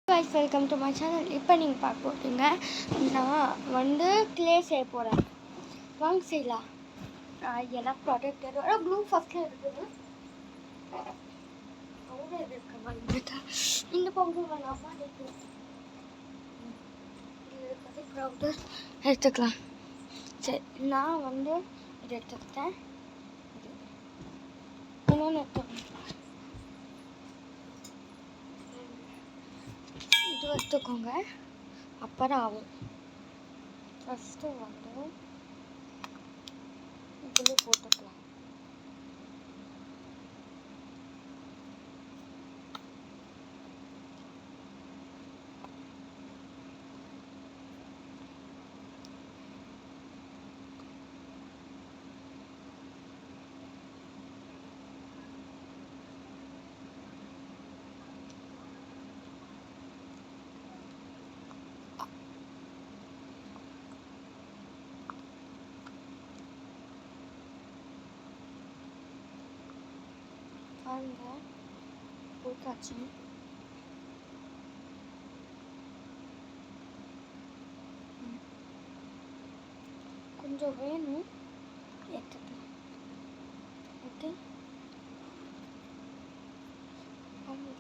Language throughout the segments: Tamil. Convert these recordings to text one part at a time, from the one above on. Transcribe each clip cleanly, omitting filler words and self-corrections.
guys, welcome to my channel. இப்போ நீங்கள் பார்க்க போகிறீங்க. நான் வந்து க்ளே செய்ய போகிறேன். வாங்க செய்யலாம். எல்லாம் ப்ராடக்ட் ப்ளூ ஃபஸ்ட்டில் இருக்குது. பவுடர் இருக்க வந்துட்டா இந்த பவுடர் வேணாமா இருக்குது. பவுடர் எடுத்துக்கலாம். சரி, நான் வந்து இதை எடுத்துக்கிட்டேன். இன்னொன்று எடுத்துக்கணும். இது எடுத்துக்கோங்க, அப்புறம் ஆகும். ஃபஸ்ட்டு வந்து இதில் போட்டுக்கலாம். பாருங்க, போட்டாச்சு. கொஞ்சம் வேணும், எடுத்துக்கலாம். ஓகே,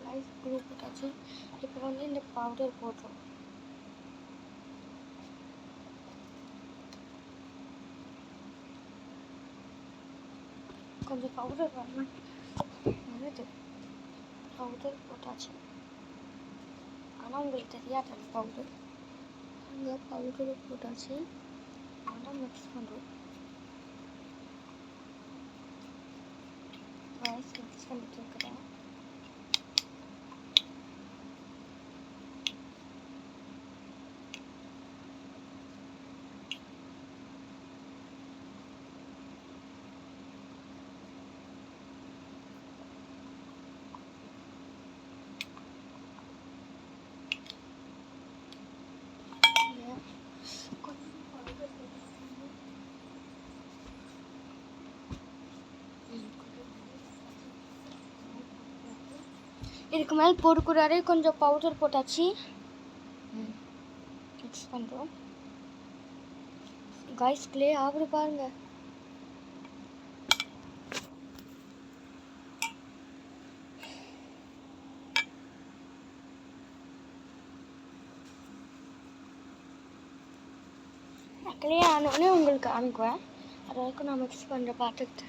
ரைஸ் ப்ளூ போட்டாச்சு. இப்போ வந்து இந்த பவுடர் போடுறோம். கொஞ்சம் பவுடர் வரணும். வருது, பவுடர் போட்டாச்சு. ஆனால் உங்களுக்கு தெரியாது அந்த பவுடர். அங்கே பவுடர் போட்டாச்சு. நல்லா மிக்ஸ் பண்ணுறோம். ரைஸ் மிக்ஸ் பண்ணிட்டு இருக்கிறேன். இதுக்கு மேலே போடக்கூடாது. கொஞ்சம் பவுடர் போட்டாச்சு. மிக்ஸ் பண்ணுறோம். காய்ஸ், க்ளே ஆகுது பாருங்க. க்ளே ஆனோடனே உங்களுக்கு அனுப்புவேன். அது வரைக்கும் நான் மிக்ஸ் பண்ணுறேன். பார்த்துக்கிட்டு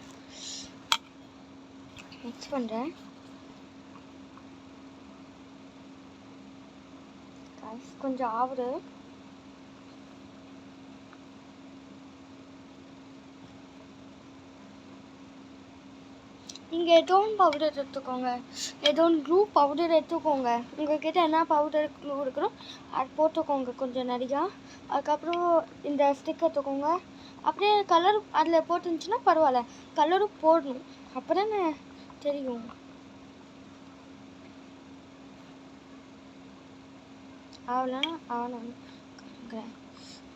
மிக்ஸ் பண்ணுறேன். காய்ஸ் கொஞ்சம் ஆகுது. நீங்கள் ஏதோ ஒன்று பவுடர் எடுத்துக்கோங்க. ஏதோ ஒன்று ப்ளூ பவுடர் எடுத்துக்கோங்க. உங்கள்கிட்ட என்ன பவுடர் ப்ளூ இருக்கிறோ அது போட்டுக்கோங்க கொஞ்சம் நிறையா. அதுக்கப்புறம் இந்த ஸ்டிக் எடுத்துக்கோங்க. அப்படியே கலர் அதில் போட்டுருந்துச்சுன்னா பரவாயில்ல, கலரும் போடணும். அப்போ தானே தெரியும். அவ்வளோனா ஆகணும்.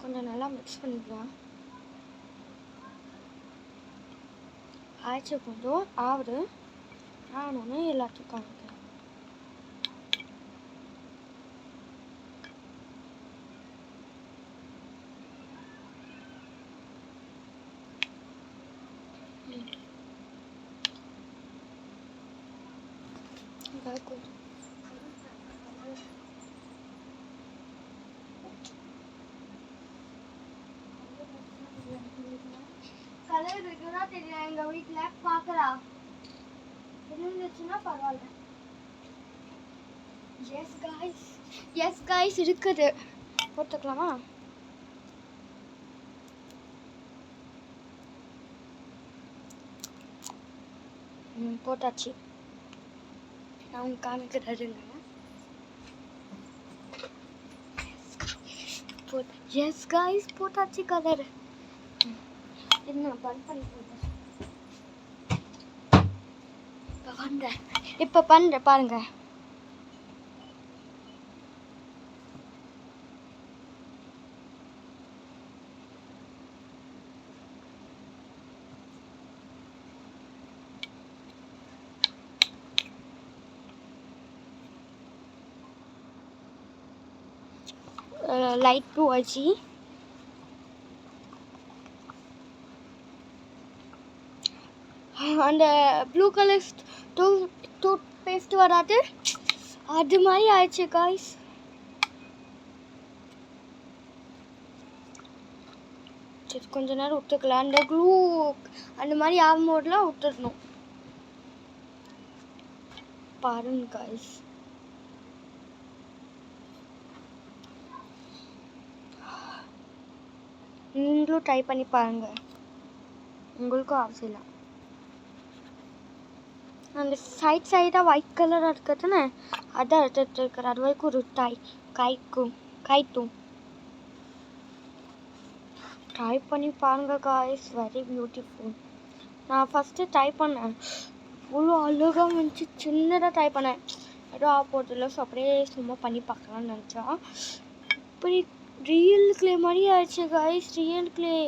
கொஞ்சம் நல்லா மிக்ஸ் பண்ணிக்கலாம். ஆயிடுச்சு, கொஞ்சம் ஆகுது. ஆனோன்னு எல்லாத்தையும் காமிக்கிறேன். கலர் இருக்குதா தெரியும். எங்கள் வீட்டில் பார்க்கலாம் இருந்துச்சுன்னா பரவாயில்ல. எஸ் காய்ஸ் இருக்குது. போட்டுக்கலாமா? போட்டாச்சு. நான் உங்களுக்கு காமிக்கிறதுங்க. எஸ் காய்ஸ், போட்டாச்சு கலர். என்ன பன் பண்ணி இப்போ பண்ணுறேன் பாருங்க. லைட் ப்ளூ ஆச்சு. அந்த ப்ளூ கலர் டூத் பேஸ்ட் வராது, அது மாதிரி ஆயிடுச்சு காய்ஸ். சரி கொஞ்ச நேரம் விட்டுக்கலாம். அந்த க்ளூ அந்த மாதிரி ஆகும்போதெல்லாம் விட்டுடணும். பாருங்க காய்ஸ், நீங்களும் ட்ரை பண்ணி பாருங்க, உங்களுக்கும் அவசியம். அந்த சைடாக ஒயிட் கலராக இருக்கிறதுன்னு அதான் எடுத்துகிட்டு இருக்கிற, அது வரைக்கும் ஒரு காய்க்கும் ட்ரை பண்ணி பாருங்க காய்ஸ், வெரி பியூட்டிஃபுல். நான் ஃபஸ்ட்டு ட்ரை பண்ணேன், அவ்வளோ அழகாக வந்துச்சு. சின்னதாக ட்ரை பண்ணேன், ஏதோ போட்டில் ஸோ அப்படியே சும்மா பண்ணி பார்க்கலான்னு நினச்சா இப்படி ரியல் கிளே மாதிரி ஆயிடுச்சு காய்ஸ், ரியல் கிளே.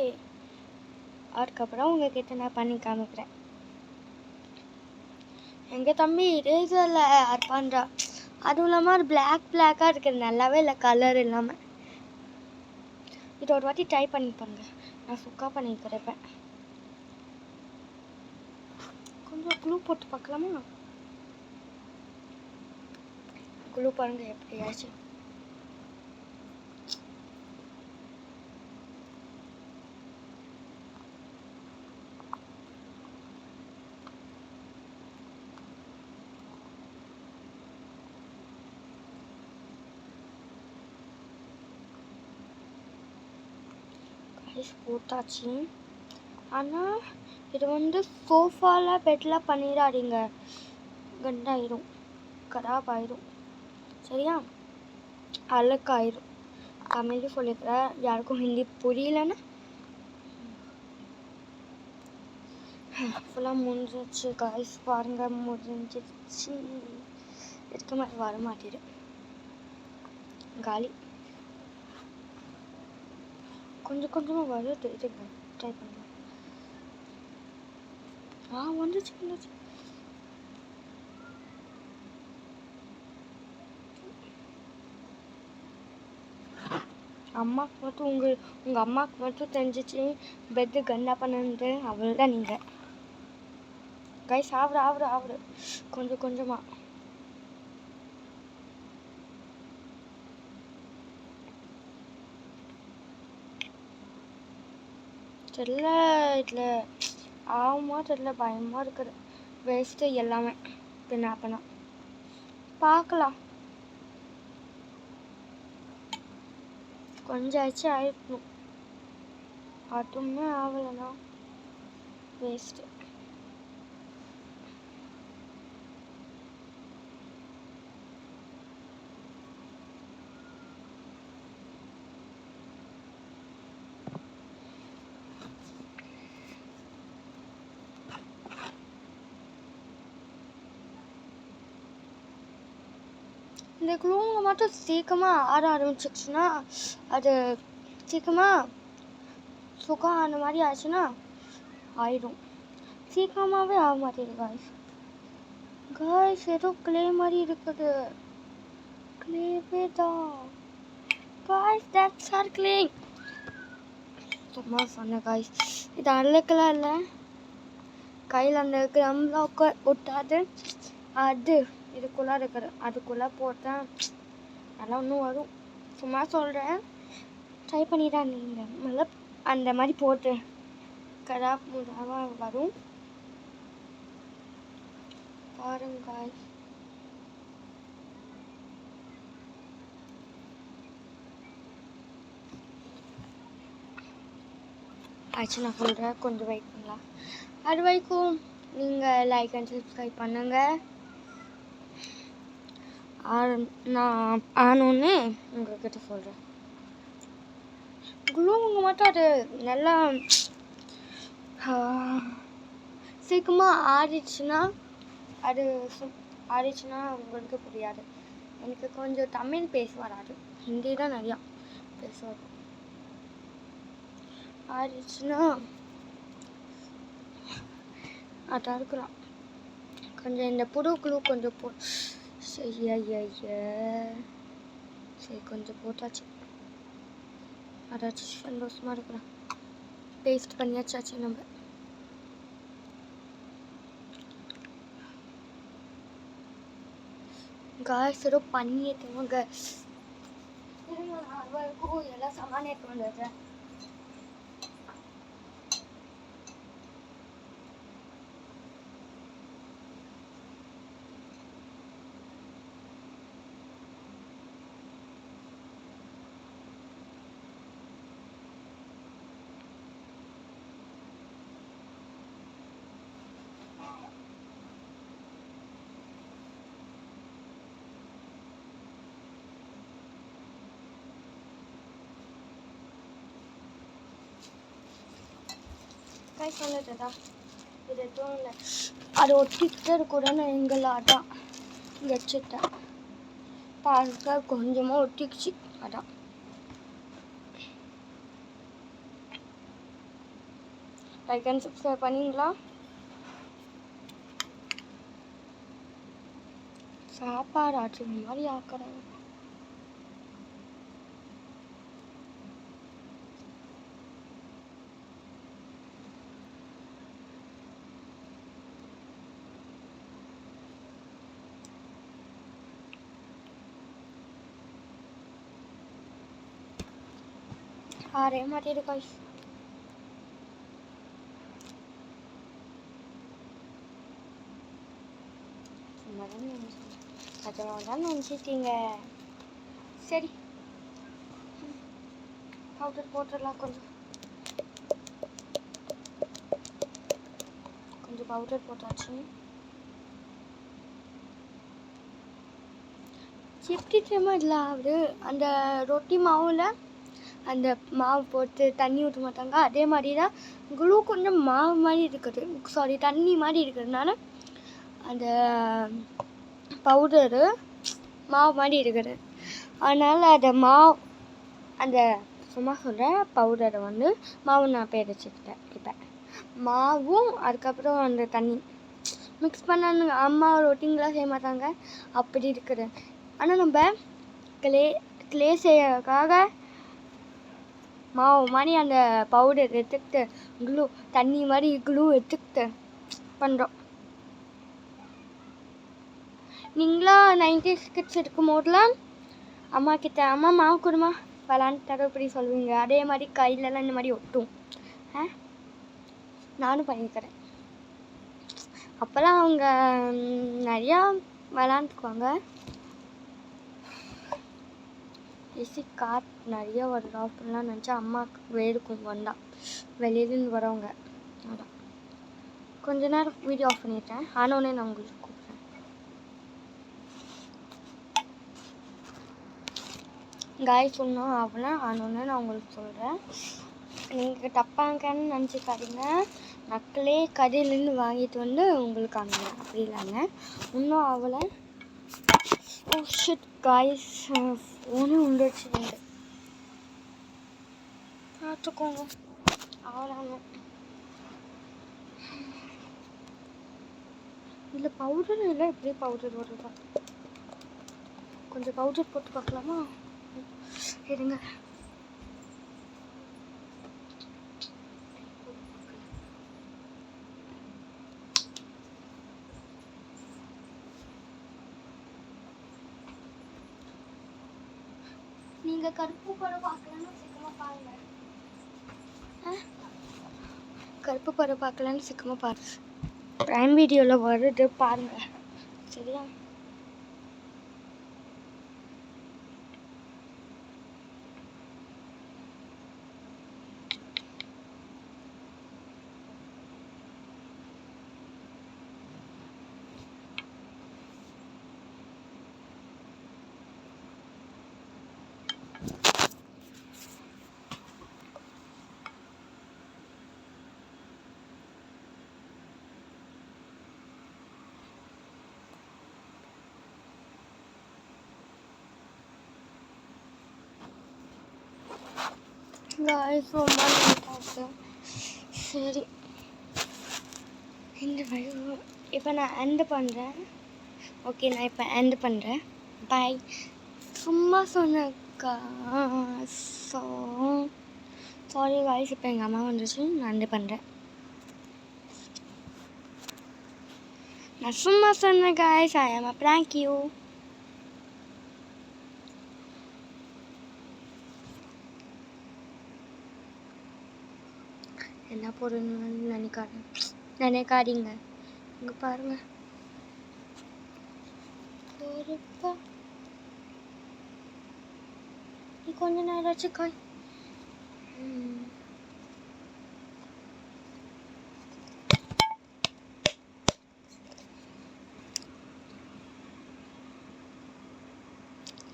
அதுக்கப்புறம் உங்ககிட்ட நான் பண்ணி காமிக்கிறேன். எங்கள் தம்பி இரேசரில் ஆட் பண்ணுறா, அதுவும் இல்லாமல் அது பிளாக்காக இருக்குது, நல்லாவே இல்லை கலர் இல்லாமல். இதை ஒரு வாட்டி ட்ரை பண்ணி பாருங்க, நான் சுக்கா பண்ணி தரப்பேன். கொஞ்சம் க்ளூ போட்டு பார்க்கலாமா? க்ளூ பாருங்க எப்படி ஆச்சு. போட்டாச்சு. ஆனால் இது வந்து சோஃபாவில் பெட்டில் பண்ணிடாதீங்க, கண்டாயிரும், கராப் ஆயிரும், சரியா? அழுக்காயிரும். தமிழ்லையும் சொல்லிக்கிறேன், யாருக்கும் ஹிந்தி புரியலன்னா. ஃபுல்லாக முடிஞ்சிச்சு காய்ஸ், பாருங்க முடிஞ்சிச்சு. இதுக்கு மாதிரி வர மாட்டேது, காலி. கொஞ்சம் கொஞ்சமாக வருது, இது ட்ரை பண்ணுங்க. வந்துச்சு. அம்மாவுக்கு மட்டும் உங்கள் அம்மாவுக்கு மட்டும் தெரிஞ்சிச்சு பெட்டு கண்டா பண்ணுன்ட்டு, அவள் தான் நீங்கள் கைஸ். ஆவடு கொஞ்சம் கொஞ்சமாக. தெரியல, இதில் ஆகுமா தெரியல, பயமாக இருக்குது. வேஸ்ட்டு எல்லாமே பின்னா பார்க்கலாம். கொஞ்சம் ஆயிருக்கணும், அதுவுமே ஆகலைன்னா வேஸ்ட்டு. இந்த க்ளூங்க மட்டும் சீக்கிரமாக ஆட ஆரம்பிச்சிச்சுன்னா, அது சீக்கிரமாக சுகம் அந்த மாதிரி ஆச்சுன்னா ஆயிடும். சீக்கிரமாகவே ஆக மாட்டேங்குது காய்ஸ். ஏதோ கிளே மாதிரி இருக்குது, கிளேவே தான் காய்ஸ், தட்ஸ் ஆர் கிளே. சும்மா சொன்னேன் காய்ஸ், இது அழுக்கலாம் இல்லை, கையில் அந்த கிரம்லாம் ஒட்டாது. அது இதுக்குள்ளே இருக்கிற அதுக்குள்ளே போட்டால் நல்லா ஒன்றும் வரும். சும்மா சொல்கிறேன், ட்ரை பண்ணிதான் நீங்கள். நல்லா அந்த மாதிரி போட்டு கராப் முடாவாக வரும் பாருங்க. ஆச்சு நான் சொல்கிறேன், கொஞ்சம் வெயிட் பண்ணலாம். அது வரைக்கும் நீங்கள் லைக் அண்ட் சப்ஸ்கிரைப் பண்ணுங்கள். நான் ஆனோன்னே உங்கள்கிட்ட சொல்கிறேன். க்ளூங்க மட்டும் அது நல்லா சீக்கிரமாக ஆடிடுச்சுன்னா உங்களுக்கு புரியாது. எனக்கு கொஞ்சம் தமிழ் பேச வராது, ஹிந்தி தான் நிறையா பேச வரும். ஆடிடுச்சுன்னா அதான் இருக்கலாம். கொஞ்சம் இந்த புது க்ளூ கொஞ்சம் சரி கொஞ்சம் போட்டாச்சு. அதாச்சும் சந்தோஷமாக இருக்கிறேன். பேஸ்ட் பண்ணியாச்சாச்சு நம்ம. காய்ஸ் ஏதோ பண்ணி ஏற்றுவாங்க. எல்லாம் சமான் ஏற்று வந்துடுறேன். காய் சொல்லுறதா இது எதுவும் இல்லை, அது ஒட்டிக்கிட்டே இருக்கக்கூடாதுன்னு எங்களாட்டம் இங்கே வச்சுட்டேன். பாருங்க கொஞ்சமாக ஒட்டிக்குச்சு. அதான் லைக் அண்ட் சப்ஸ்கிரைப் பண்ணிங்களா? சாப்பாடு ஆச்சு மாதிரி ஆக்கிறேன். ஆறே மாட்டேது காய்ஸ். சும்மா தான் நினச்சிட்டீங்க. சரி பவுடர் போட்டுடலாம். கொஞ்சம் பவுடர் போட்டாச்சு. எப்படி தெரியுமா இல்லை ஆகுது, அந்த ரொட்டி மாவில் அந்த மாவு போட்டு தண்ணி ஊற்ற மாட்டாங்க, அதே மாதிரி தான் குளூ கொஞ்சம் மாவு மாதிரி இருக்குது, சாரி தண்ணி மாதிரி இருக்கிறதுனால அந்த பவுடரு மாவு மாதிரி இருக்குது. அதனால் அதை அந்த சும்மா சொல்கிறேன் பவுடரை மாவு நான் பேரச்சிக்கிட்டேன். இப்போ மாவும் அதுக்கப்புறம் அந்த தண்ணி மிக்ஸ் பண்ணானுங்க. அம்மா ரொட்டிங்கெலாம் செய்ய மாட்டாங்க அப்படி இருக்குது. ஆனால் நம்ம கிளே செய்யறதுக்காக மாவு மாதிரி அந்த பவுடர் எடுத்துக்கிட்டு க்ளூ தண்ணி மாதிரி க்ளூ எடுத்துக்கிட்டு பண்ணுறோம். நீங்களாம் 90s கிட்ஸ் இருக்கும் போதெலாம் அம்மா கிட்ட அம்மா மாவு கொடுமா விளாண்டு தர இப்படி சொல்லுவீங்க. அதே மாதிரி கையிலலாம் இந்த மாதிரி ஒட்டும். நானும் பண்ணிக்கிறேன். அப்போல்லாம் அவங்க நிறையா விளாண்டுக்குவாங்க. காற்று நிறைய வருது ஆஃப் பண்ணலாம் நினச்சா அம்மாவுக்கு வேர்க்கும் வந்தா வெளியிலேருந்து வரவங்க. அதான் கொஞ்ச நேரம் வீடியோ ஆஃப் பண்ணிட்டேன். ஆனோடனே நான் உங்களுக்கு கூப்பிட்றேன். காய் சொன்னோம் அப்படின்னா ஆனோடனே நான் உங்களுக்கு சொல்கிறேன். நீங்கள் தப்பாங்கன்னு நினச்சிக்காதீங்க. நக்கலே கடையிலேருந்து வாங்கிட்டு உங்களுக்கு அங்கே அப்படி இல்லைங்க, இன்னும் அவளை ஓ ஷிட் காய்ஸ் ஃபோனே உண்டுச்சு பார்த்துக்கோங்க. அவ்வளோங்க. இல்லை பவுடர் இல்லை, எப்படி பவுடர் வருதா? கொஞ்சம் பவுடர் போட்டு பார்க்கலாமா? இருங்க. நீங்கள் கருப்பு படம் பார்க்கலன்னு சீக்கிரமாக பாருங்கள். கருப்பு படம் பார்க்கலன்னு சீக்கிரமாக பாருங்க. ப்ரைம் வீடியோவில் வருது பாருங்கள். சரியா? गाइस ரொம்ப நேரம் சரி இந்த வீடியோ இப்போ நான் எண்ட் பண்ணுறேன். ஓகே நான் இப்போ எண்ட் பண்ணுறேன். பாய். சும்மா சொன்னக்கா. சாரி காய்ஸ், இப்போ எங்கள் அம்மா வந்துச்சு, நான் பண்ணுறேன். நான் சும்மா சொன்னேன் காய்ஸ், ஐ ஆம் prank you. என்ன போடுன்னு நினைக்காதீங்க. இங்கே பாருங்க, கொஞ்ச நேரம் ஆச்சு காய்.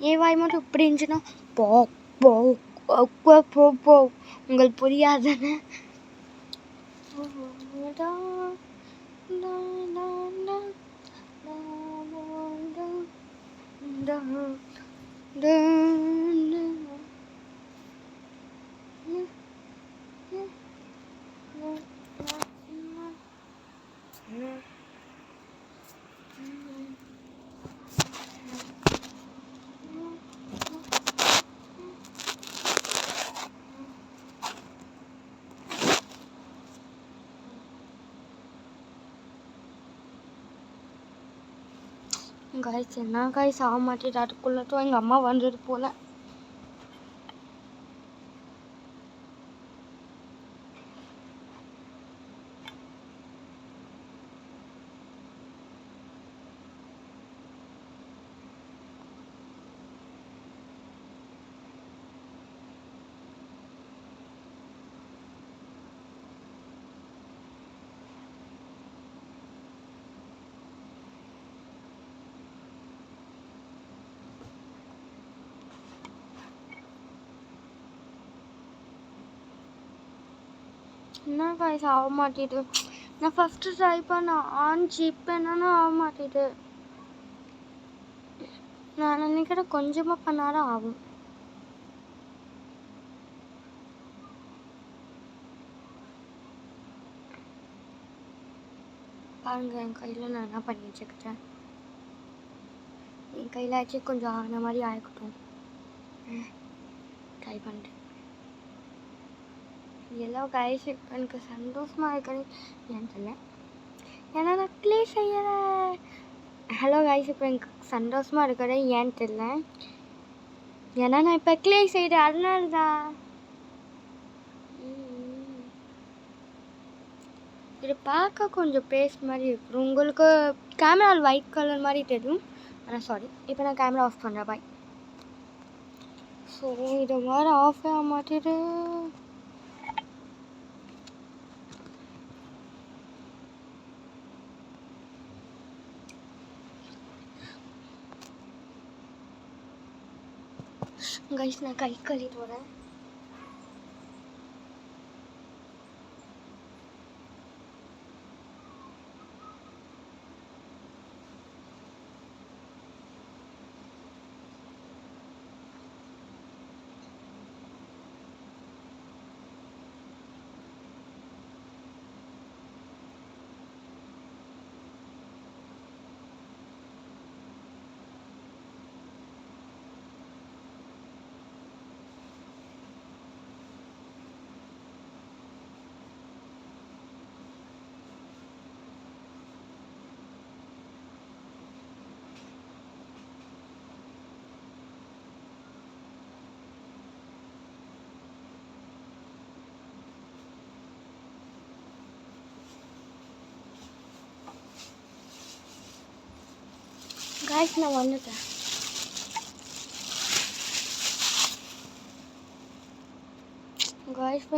ஏன் வாய் மட்டும் இப்படி இருந்துச்சுன்னா போ போ போ போ போ உங்களுக்கு புரியாதுன்னு. காய்ஸ் என்ன காய்ஸ் ஆக மாட்டேது, அதுக்குள்ளட்டும் எங்கள் அம்மா வந்தது போல. என்ன காய்ஸ் ஆக மாட்டேது, நான் ஃபஸ்ட்டு ட்ரை பண்ண ஆன்ச்சு, இப்போ என்னன்னா ஆக மாட்டேது. நான் நினைக்கிறேன் கொஞ்சமாக பண்ணாலும் ஆகும். பாருங்க என் கையில் நான் என்ன பண்ணி வச்சுக்கிட்டேன். என் கையில் ஆச்சு கொஞ்சம் ஆன மாதிரி ஆகிக்கட்டும். ட்ரை பண்ணிட்டேன். எல்லா காய்ஸ் எனக்கு சந்தோஷமாக இருக்கிறது ஏன்னு தெரியல, ஏன்னா நான் க்ளே செய்யலை. ஹலோ காய்ஸ், இப்போ எனக்கு சந்தோஷமாக இருக்கிறது ஏன்னு தெரியல, ஏன்னா நான் இப்போ க்ளே செய்கிறேன், அதனால தான். இது பார்க்க கொஞ்சம் பேஸ்ட் மாதிரி இருக்கும். உங்களுக்கு கேமராவில் ஒயிட் கலர் மாதிரி தெரியும், ஆனால் சாரி, இப்போ நான் கேமரா ஆஃப் பண்ணுறேன். பாய். ஸோ இது மாதிரி ஆஃப் ஆக மாட்டேது. கைஸ் நான் கை கழுவிட்டு வரேன். காய்ஸ் நான் வந்துட்டேன். காய்ஸ்